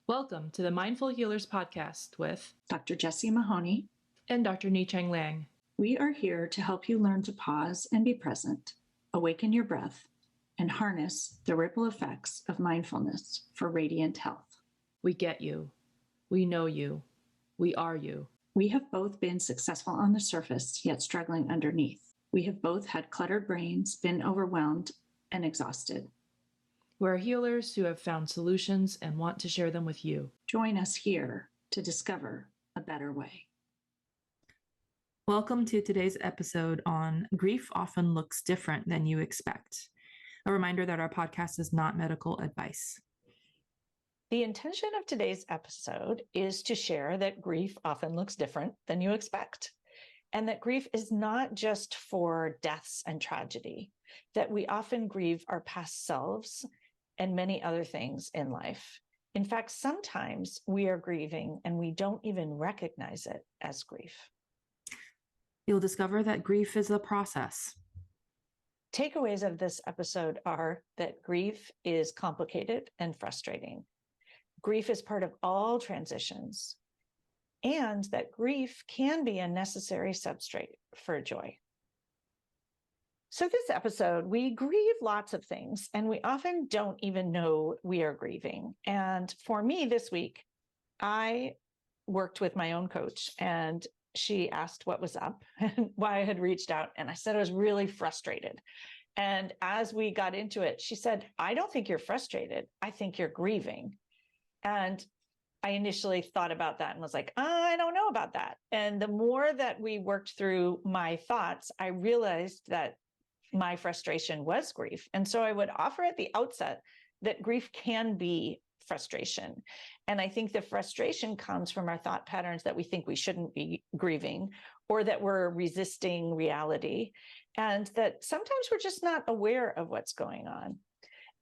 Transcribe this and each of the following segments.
Welcome to the Mindful Healers podcast with Dr. Jessie Mahoney and Dr. Ni-Cheng Liang. We are here to help you learn to pause and be present, awaken your breath, and harness the ripple effects of mindfulness for radiant health. We get you. We know you. We are you. We have both been successful on the surface, yet struggling underneath. We have both had cluttered brains, been overwhelmed, and exhausted. We're healers who have found solutions and want to share them with you. Join us here to discover a better way. Welcome to today's episode on Grief Often Looks Different Than You Expect. A reminder that our podcast is not medical advice. The intention of today's episode is to share that grief often looks different than you expect, and that grief is not just for deaths and tragedy, that we often grieve our past selves and many other things in life. In fact, sometimes we are grieving and we don't even recognize it as grief. You'll discover that grief is a process. Takeaways of this episode are that grief is complicated and frustrating. Grief is part of all transitions, and that grief can be a necessary substrate for joy. So this episode, we grieve lots of things, and we often don't even know we are grieving. And for me this week, I worked with my own coach, and she asked what was up and why I had reached out. And I said I was really frustrated. And as we got into it, she said, I don't think you're frustrated. I think you're grieving. And I initially thought about that and was like, I don't know about that. And the more that we worked through my thoughts, I realized that my frustration was grief. And so I would offer at the outset that grief can be frustration. And I think the frustration comes from our thought patterns that we think we shouldn't be grieving, or that we're resisting reality, and that sometimes we're just not aware of what's going on.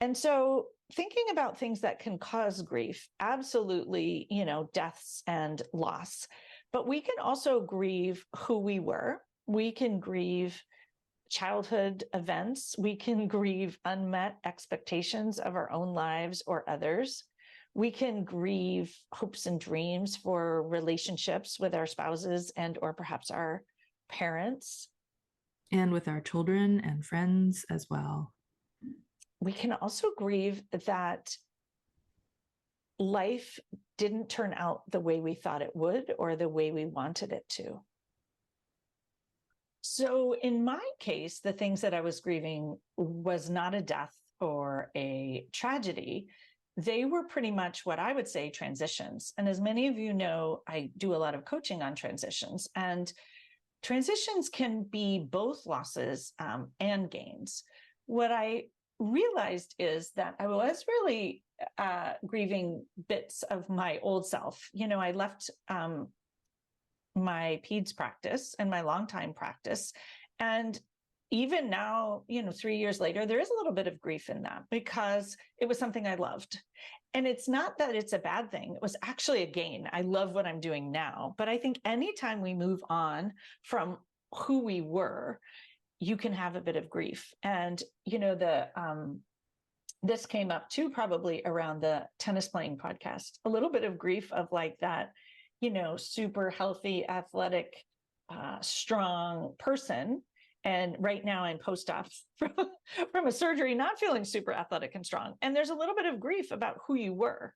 And so thinking about things that can cause grief, absolutely, deaths and loss, but we can also grieve who we were. We can grieve childhood events. We can grieve unmet expectations of our own lives or others. We can grieve hopes and dreams for relationships with our spouses and or perhaps our parents. And with our children and friends as well. We can also grieve that life didn't turn out the way we thought it would or the way we wanted it to. So in my case, the things that I was grieving was not a death or a tragedy. They were pretty much what I would say transitions. And as many of you know, I do a lot of coaching on transitions, and transitions can be both losses and gains. What I realized is that I was really grieving bits of my old self. I left my peds practice and my longtime practice. And even now, 3 years later, there is a little bit of grief in that because it was something I loved. And it's not that it's a bad thing. It was actually a gain. I love what I'm doing now. But I think anytime we move on from who we were, you can have a bit of grief. And, this came up too, probably around the tennis playing podcast, a little bit of grief of like that, super healthy, athletic, strong person. And right now I'm post-op from a surgery, not feeling super athletic and strong. And there's a little bit of grief about who you were.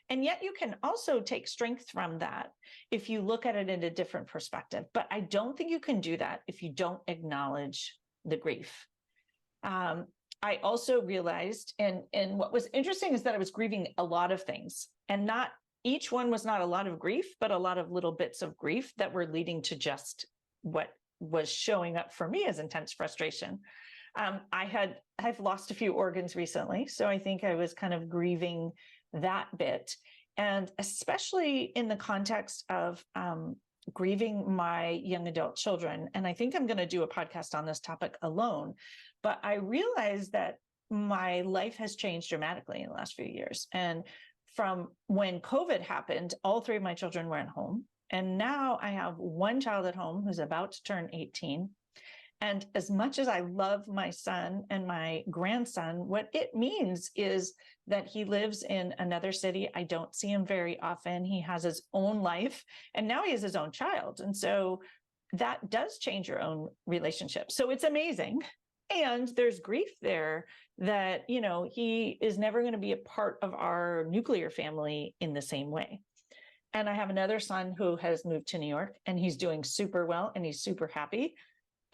And yet you can also take strength from that if you look at it in a different perspective. But I don't think you can do that if you don't acknowledge the grief. I also realized, and what was interesting is that I was grieving a lot of things, and not each one was not a lot of grief, but a lot of little bits of grief that were leading to just what was showing up for me as intense frustration. I've lost a few organs recently, so I think I was kind of grieving that bit, and especially in the context of grieving my young adult children. And I think I'm going to do a podcast on this topic alone, but I realized that my life has changed dramatically in the last few years. And from when COVID happened, all three of my children were at home. And now I have one child at home who's about to turn 18. And as much as I love my son and my grandson, what it means is that he lives in another city. I don't see him very often. He has his own life, and now he has his own child. And so that does change your own relationship. So it's amazing. And there's grief there that, he is never going to be a part of our nuclear family in the same way. And I have another son who has moved to New York, and he's doing super well and he's super happy.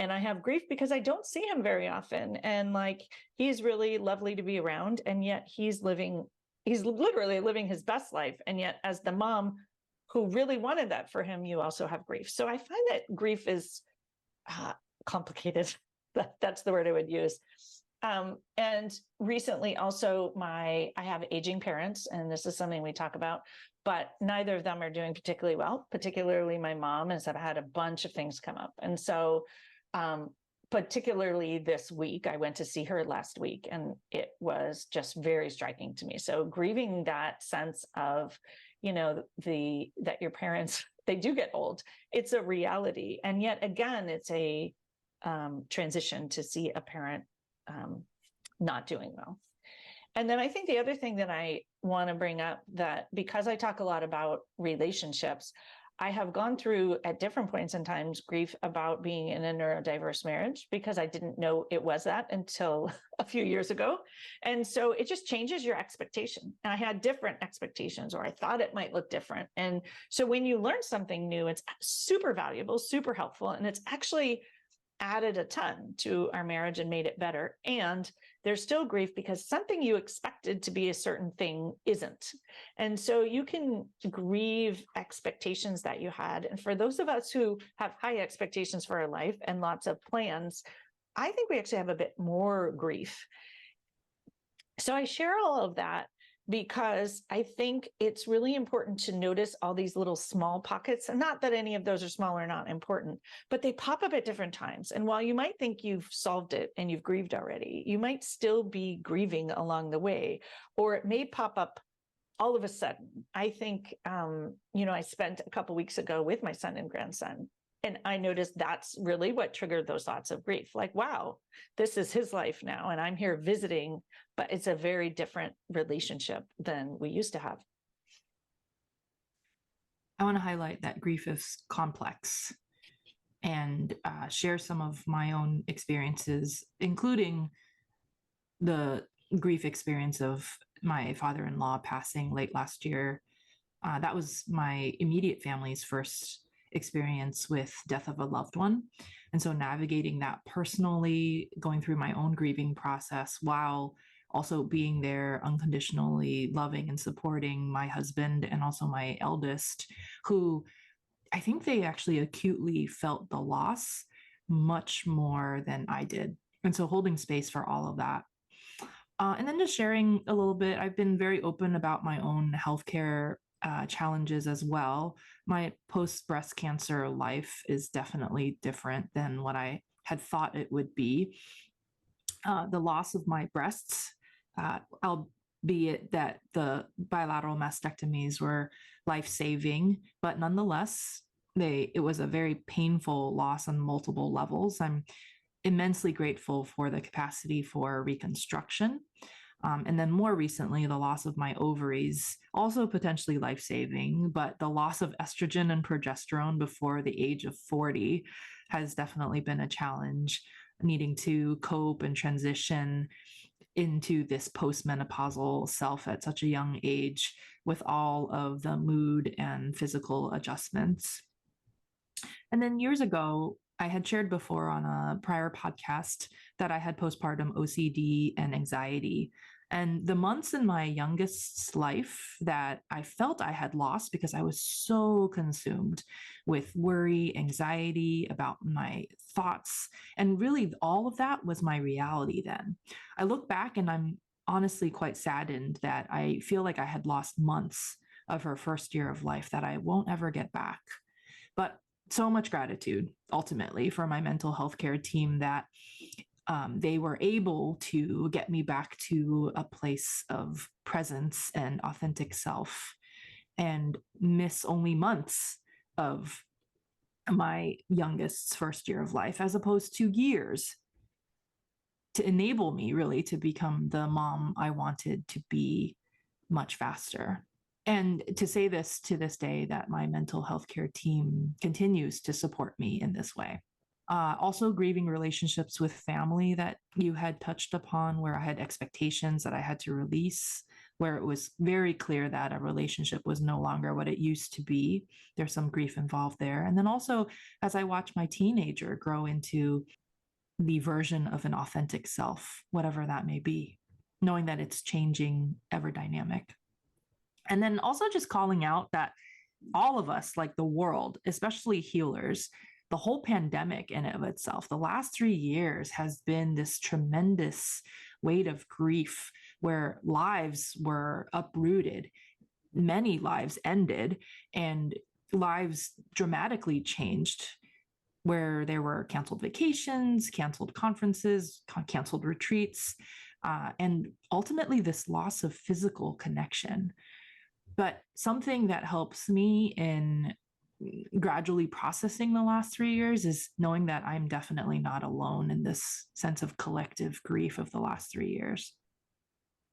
And I have grief because I don't see him very often. And he's really lovely to be around. And yet he's literally living his best life. And yet, as the mom who really wanted that for him, you also have grief. So I find that grief is complicated. That's the word I would use. And recently also I have aging parents, and this is something we talk about, but neither of them are doing particularly well. Particularly my mom has had a bunch of things come up. And so particularly this week, I went to see her last week, and it was just very striking to me. So grieving that sense of, that your parents, they do get old. It's a reality. And yet again, it's a transition to see a parent not doing well. And then I think the other thing that I want to bring up, that because I talk a lot about relationships, I have gone through at different points in times grief about being in a neurodiverse marriage, because I didn't know it was that until a few years ago. And so it just changes your expectation. And I had different expectations, or I thought it might look different. And so when you learn something new, it's super valuable, super helpful, and it's actually added a ton to our marriage and made it better. And there's still grief because something you expected to be a certain thing isn't. And so you can grieve expectations that you had. And for those of us who have high expectations for our life and lots of plans, I think we actually have a bit more grief. So I share all of that because I think it's really important to notice all these little small pockets. And not that any of those are small or not important, but they pop up at different times. And while you might think you've solved it and you've grieved already, you might still be grieving along the way, or it may pop up all of a sudden. I think, I spent a couple of weeks ago with my son and grandson, and I noticed that's really what triggered those thoughts of grief. Like, wow, this is his life now, and I'm here visiting, but it's a very different relationship than we used to have. I want to highlight that grief is complex, and share some of my own experiences, including the grief experience of my father-in-law passing late last year. That was my immediate family's first experience with death of a loved one. And so navigating that personally, going through my own grieving process while also being there unconditionally loving and supporting my husband and also my eldest, who I think they actually acutely felt the loss much more than I did. And so holding space for all of that. And then just sharing a little bit, I've been very open about my own healthcare challenges as well. My post-breast cancer life is definitely different than what I had thought it would be. The loss of my breasts, albeit that the bilateral mastectomies were life-saving, but nonetheless, it was a very painful loss on multiple levels. I'm immensely grateful for the capacity for reconstruction. And then more recently, the loss of my ovaries, also potentially life-saving, but the loss of estrogen and progesterone before the age of 40 has definitely been a challenge, needing to cope and transition into this postmenopausal self at such a young age with all of the mood and physical adjustments. And then years ago, I had shared before on a prior podcast that I had postpartum OCD and anxiety. And the months in my youngest's life that I felt I had lost because I was so consumed with worry, anxiety about my thoughts, and really all of that was my reality then. I look back and I'm honestly quite saddened that I feel like I had lost months of her first year of life that I won't ever get back. But so much gratitude ultimately for my mental health care team that they were able to get me back to a place of presence and authentic self and miss only months of my youngest's first year of life, as opposed to years, to enable me really to become the mom I wanted to be much faster. And to say this to this day, that my mental health care team continues to support me in this way. Also, grieving relationships with family that you had touched upon, where I had expectations that I had to release, where it was very clear that a relationship was no longer what it used to be. There's some grief involved there. And then also, as I watch my teenager grow into the version of an authentic self, whatever that may be, knowing that it's changing, ever dynamic. And then also just calling out that all of us, like the world, especially healers, the whole pandemic in and of itself, the last 3 years has been this tremendous weight of grief where lives were uprooted, many lives ended, and lives dramatically changed, where there were canceled vacations, canceled conferences, canceled retreats, and ultimately this loss of physical connection. But something that helps me in gradually processing the last 3 years is knowing that I'm definitely not alone in this sense of collective grief of the last 3 years.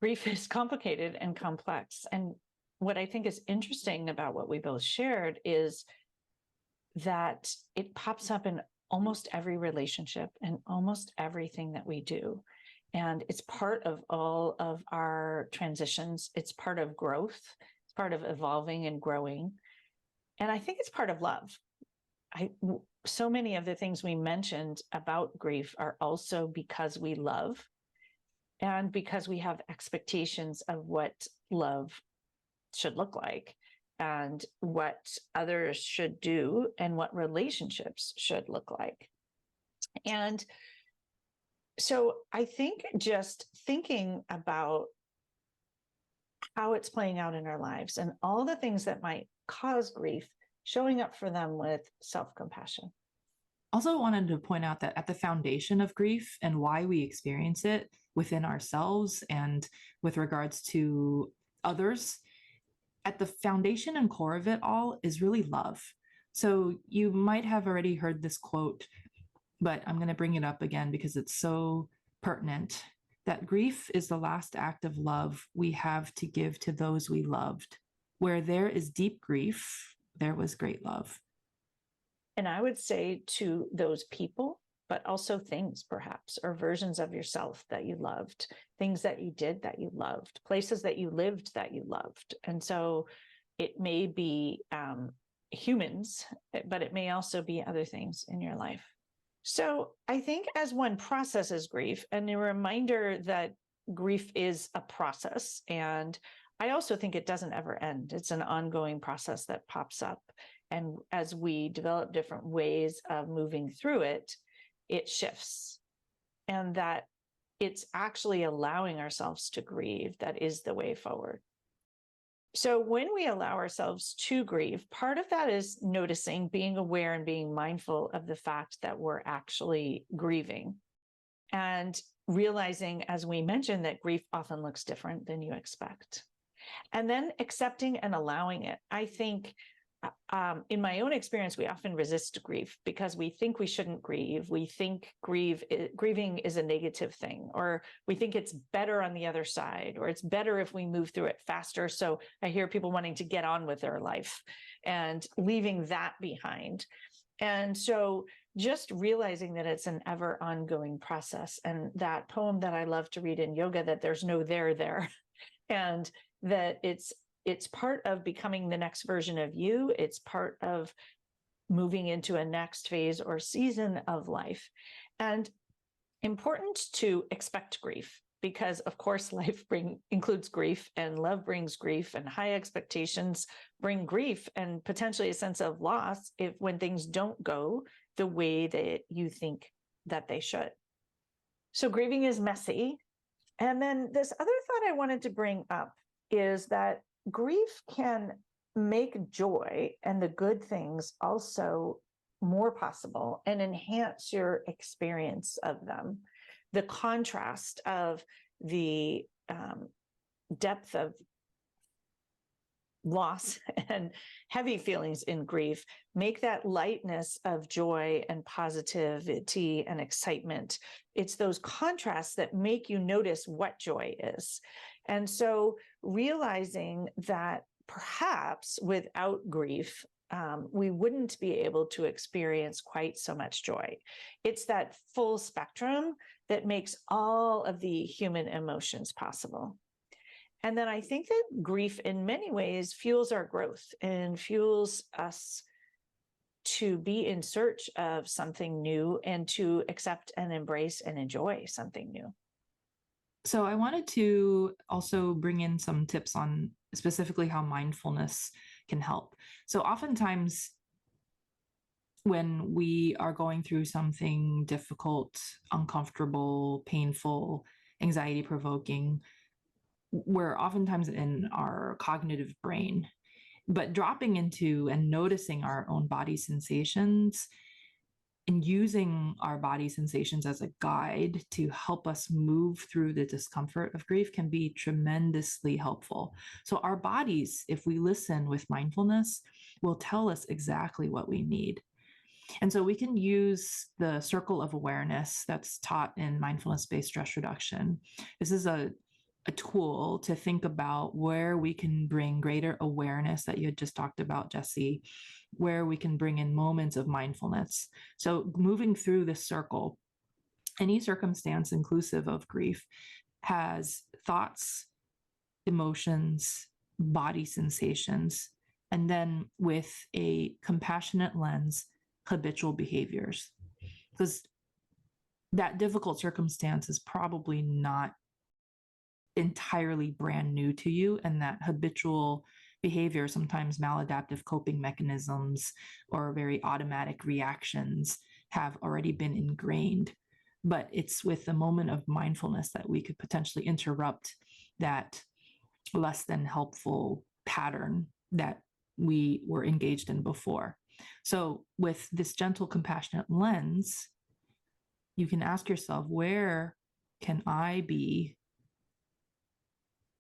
Grief is complicated and complex. And what I think is interesting about what we both shared is that it pops up in almost every relationship and almost everything that we do. And it's part of all of our transitions. It's part of growth. It's part of evolving and growing. And I think it's part of love. So many of the things we mentioned about grief are also because we love and because we have expectations of what love should look like and what others should do and what relationships should look like. And so I think just thinking about how it's playing out in our lives and all the things that might cause grief, showing up for them with self-compassion. Also wanted to point out that at the foundation of grief and why we experience it within ourselves and with regards to others, at the foundation and core of it all is really love. So you might have already heard this quote, but I'm going to bring it up again because it's so pertinent, that grief is the last act of love we have to give to those we loved. Where there is deep grief, there was great love. And I would say to those people, but also things perhaps, or versions of yourself that you loved, things that you did that you loved, places that you lived that you loved. And so it may be humans, but it may also be other things in your life. So I think as one processes grief, and a reminder that grief is a process, and I also think it doesn't ever end. It's an ongoing process that pops up. And as we develop different ways of moving through it, it shifts. And that it's actually allowing ourselves to grieve that is the way forward. So when we allow ourselves to grieve, part of that is noticing, being aware, and being mindful of the fact that we're actually grieving. And realizing, as we mentioned, that grief often looks different than you expect. And then accepting and allowing it. I think in my own experience, we often resist grief because we think we shouldn't grieve. We think grieving is a negative thing, or we think it's better on the other side, or it's better if we move through it faster. So I hear people wanting to get on with their life and leaving that behind. And so just realizing that it's an ever ongoing process. And that poem that I love to read in yoga, that there's no there, and that it's part of becoming the next version of you. It's part of moving into a next phase or season of life. And important to expect grief, because of course life includes grief, and love brings grief, and high expectations bring grief, and potentially a sense of loss when things don't go the way that you think that they should. So grieving is messy. And then this other thought I wanted to bring up is that grief can make joy and the good things also more possible and enhance your experience of them. The contrast of the depth of loss and heavy feelings in grief, make that lightness of joy and positivity and excitement. It's those contrasts that make you notice what joy is. And so realizing that perhaps without grief, we wouldn't be able to experience quite so much joy. It's that full spectrum that makes all of the human emotions possible. And then I think that grief in many ways fuels our growth and fuels us to be in search of something new and to accept and embrace and enjoy something new. So I wanted to also bring in some tips on specifically how mindfulness can help. So oftentimes when we are going through something difficult, uncomfortable, painful, anxiety provoking, we're oftentimes in our cognitive brain, but dropping into and noticing our own body sensations and using our body sensations as a guide to help us move through the discomfort of grief can be tremendously helpful. So our bodies, if we listen with mindfulness, will tell us exactly what we need. And so we can use the circle of awareness that's taught in mindfulness-based stress reduction. This is a tool to think about where we can bring greater awareness that you had just talked about, Jesse, where we can bring in moments of mindfulness. So moving through this circle, any circumstance inclusive of grief has thoughts, emotions, body sensations, and then with a compassionate lens, habitual behaviors. Because that difficult circumstance is probably not entirely brand new to you, and that habitual behavior, sometimes maladaptive coping mechanisms or very automatic reactions, have already been ingrained. But it's with a moment of mindfulness that we could potentially interrupt that less than helpful pattern that we were engaged in before. So with this gentle, compassionate lens, you can ask yourself, where can I be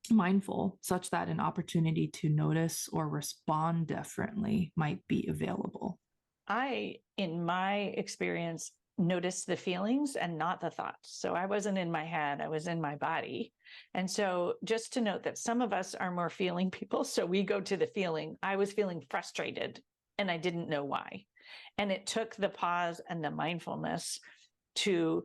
mindful such that an opportunity to notice or respond differently might be available? I, in my experience, noticed the feelings and not the thoughts. So I wasn't in my head, I was in my body. And so just to note that some of us are more feeling people. So we go to the feeling. I was feeling frustrated and I didn't know why. And it took the pause and the mindfulness to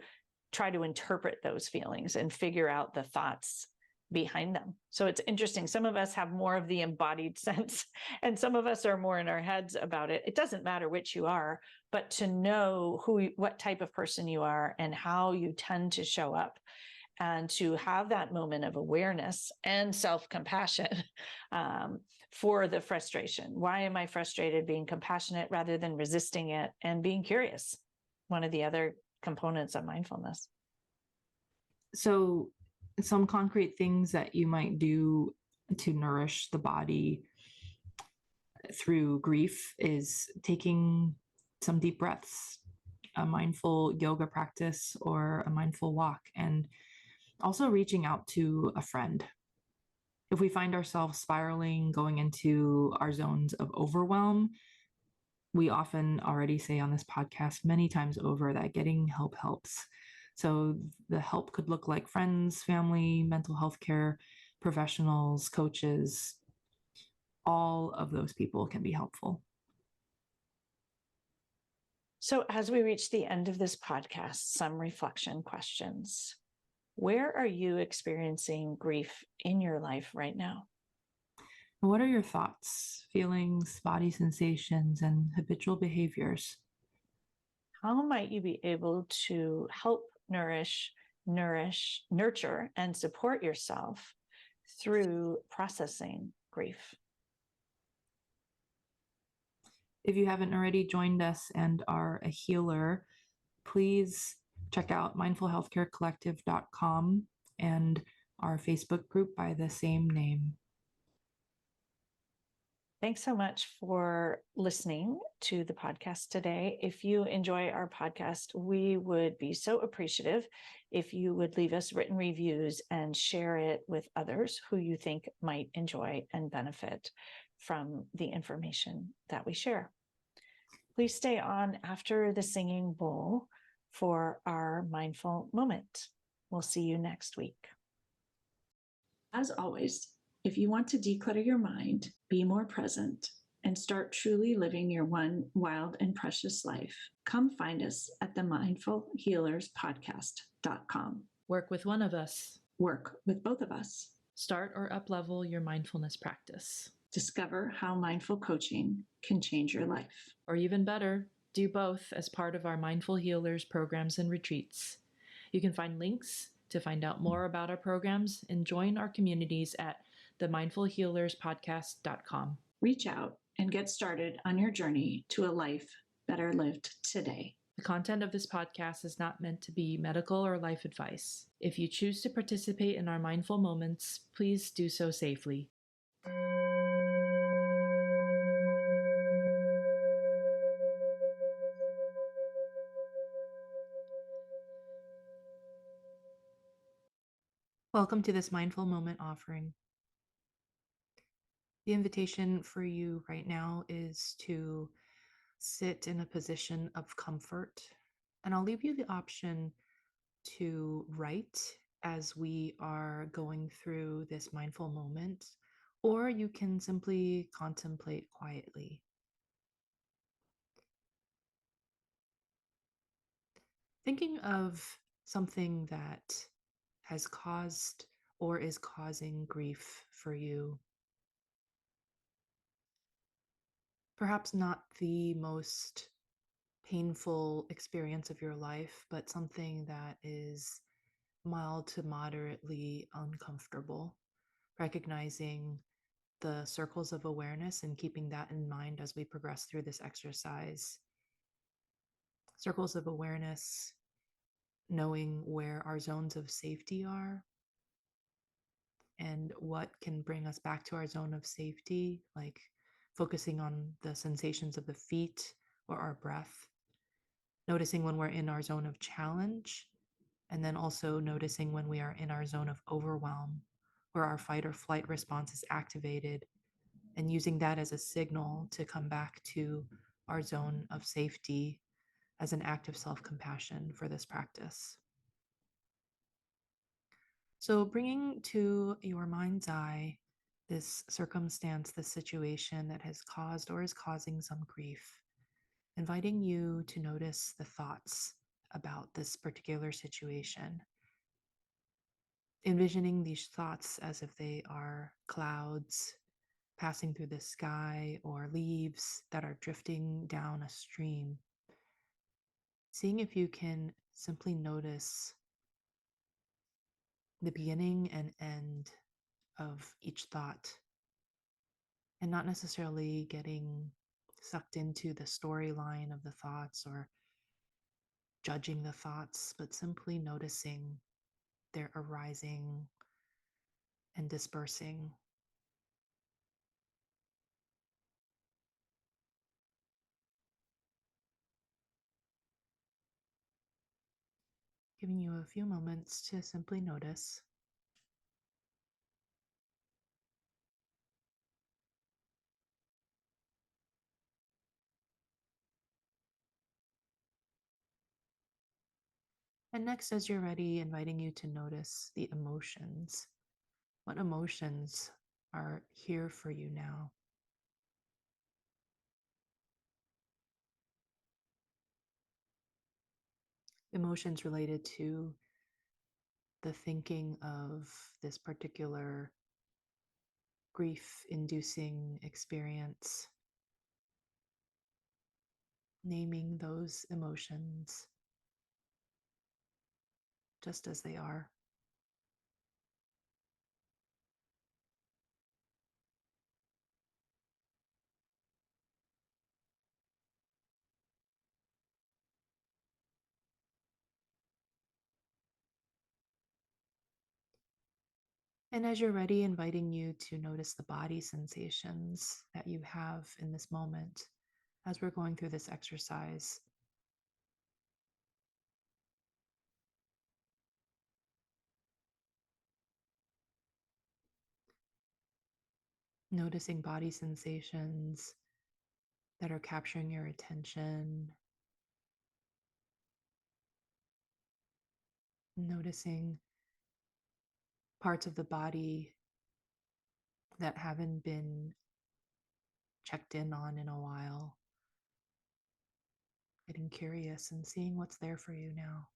try to interpret those feelings and figure out the thoughts behind them. So it's interesting. Some of us have more of the embodied sense, and some of us are more in our heads about it. It doesn't matter which you are, but to know what type of person you are and how you tend to show up, and to have that moment of awareness and self-compassion for the frustration. Why am I frustrated? Being compassionate rather than resisting it, and being curious. One of the other components of mindfulness. So some concrete things that you might do to nourish the body through grief is taking some deep breaths, a mindful yoga practice, or a mindful walk, and also reaching out to a friend. If we find ourselves spiraling, going into our zones of overwhelm, we often already say on this podcast many times over that getting help helps. So the help could look like friends, family, mental health care professionals, coaches. All of those people can be helpful. So as we reach the end of this podcast, some reflection questions. Where are you experiencing grief in your life right now? What are your thoughts, feelings, body sensations, and habitual behaviors? How might you be able to help nourish, nurture, and support yourself through processing grief? If you haven't already joined us and are a healer, please check out mindfulhealthcarecollective.com and our Facebook group by the same name. Thanks so much for listening to the podcast today. If you enjoy our podcast, we would be so appreciative if you would leave us written reviews and share it with others who you think might enjoy and benefit from the information that we share. Please stay on after the singing bowl for our mindful moment. We'll see you next week. As always, if you want to declutter your mind, be more present, and start truly living your one wild and precious life, come find us at the mindfulhealerspodcast.com. Work with one of us. Work with both of us. Start or up-level your mindfulness practice. Discover how mindful coaching can change your life. Or even better, do both as part of our Mindful Healers programs and retreats. You can find links to find out more about our programs and join our communities at themindfulhealerspodcast.com. Reach out and get started on your journey to a life better lived today. The content of this podcast is not meant to be medical or life advice. If you choose to participate in our mindful moments, please do so safely. Welcome to this mindful moment offering. The invitation for you right now is to sit in a position of comfort, and I'll leave you the option to write as we are going through this mindful moment, or you can simply contemplate quietly. Thinking of something that has caused or is causing grief for you. Perhaps not the most painful experience of your life, but something that is mild to moderately uncomfortable. Recognizing the circles of awareness and keeping that in mind as we progress through this exercise. Circles of awareness, knowing where our zones of safety are and what can bring us back to our zone of safety, like focusing on the sensations of the feet or our breath, noticing when we're in our zone of challenge, and then also noticing when we are in our zone of overwhelm, where our fight or flight response is activated, and using that as a signal to come back to our zone of safety as an act of self-compassion for this practice. So bringing to your mind's eye this circumstance, this situation that has caused or is causing some grief, inviting you to notice the thoughts about this particular situation. Envisioning these thoughts as if they are clouds passing through the sky or leaves that are drifting down a stream. Seeing if you can simply notice the beginning and end of each thought, and not necessarily getting sucked into the storyline of the thoughts or judging the thoughts, but simply noticing their arising and dispersing. Giving you a few moments to simply notice. And next, as you're ready, inviting you to notice the emotions. What emotions are here for you now? Emotions related to the thinking of this particular grief-inducing experience. Naming those emotions just as they are. And as you're ready, inviting you to notice the body sensations that you have in this moment as we're going through this exercise. noticing body sensations that are capturing your attention, noticing parts of the body that haven't been checked in on in a while, getting curious and seeing what's there for you now.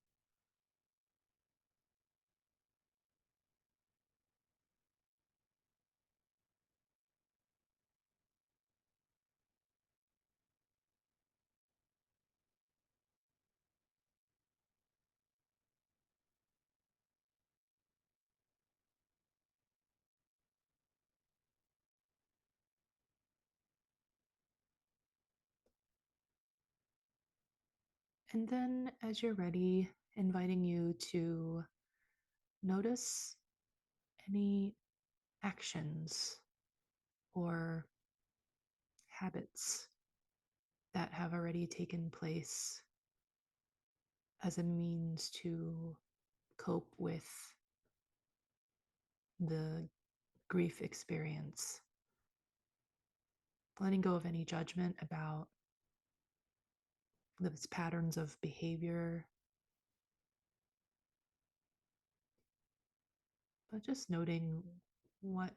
And then, as you're ready, inviting you to notice any actions or habits that have already taken place as a means to cope with the grief experience. Letting go of any judgment about those patterns of behavior, but just noting what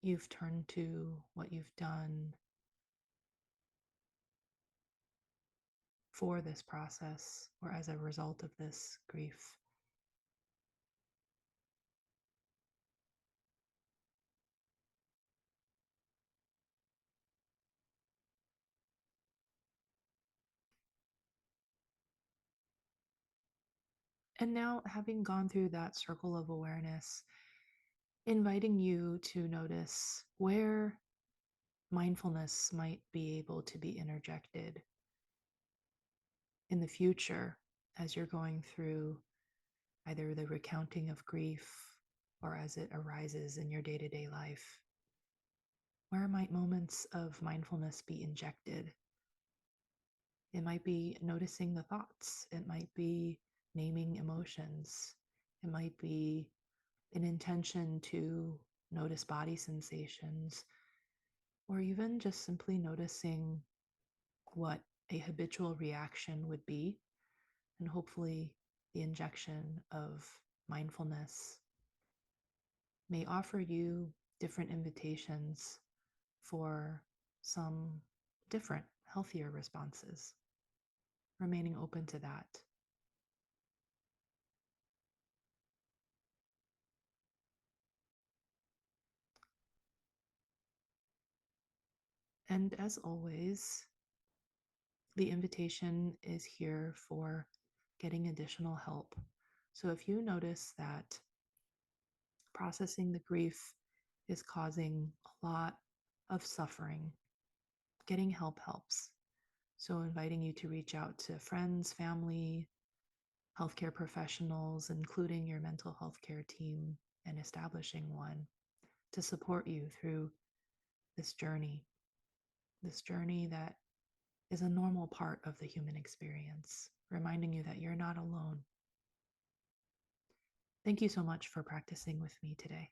you've turned to, what you've done for this process or as a result of this grief. And now, having gone through that circle of awareness, inviting you to notice where mindfulness might be able to be interjected in the future as you're going through either the recounting of grief or as it arises in your day to day life. Where might moments of mindfulness be injected? It might be noticing the thoughts, it might be naming emotions, it might be an intention to notice body sensations, or even just simply noticing what a habitual reaction would be, and hopefully the injection of mindfulness may offer you different invitations for some different, healthier responses, remaining open to that. And as always, the invitation is here for getting additional help. So if you notice that processing the grief is causing a lot of suffering, getting help helps. So inviting you to reach out to friends, family, healthcare professionals, including your mental health care team, and establishing one to support you through this journey that is a normal part of the human experience, reminding you that you're not alone. Thank you so much for practicing with me today.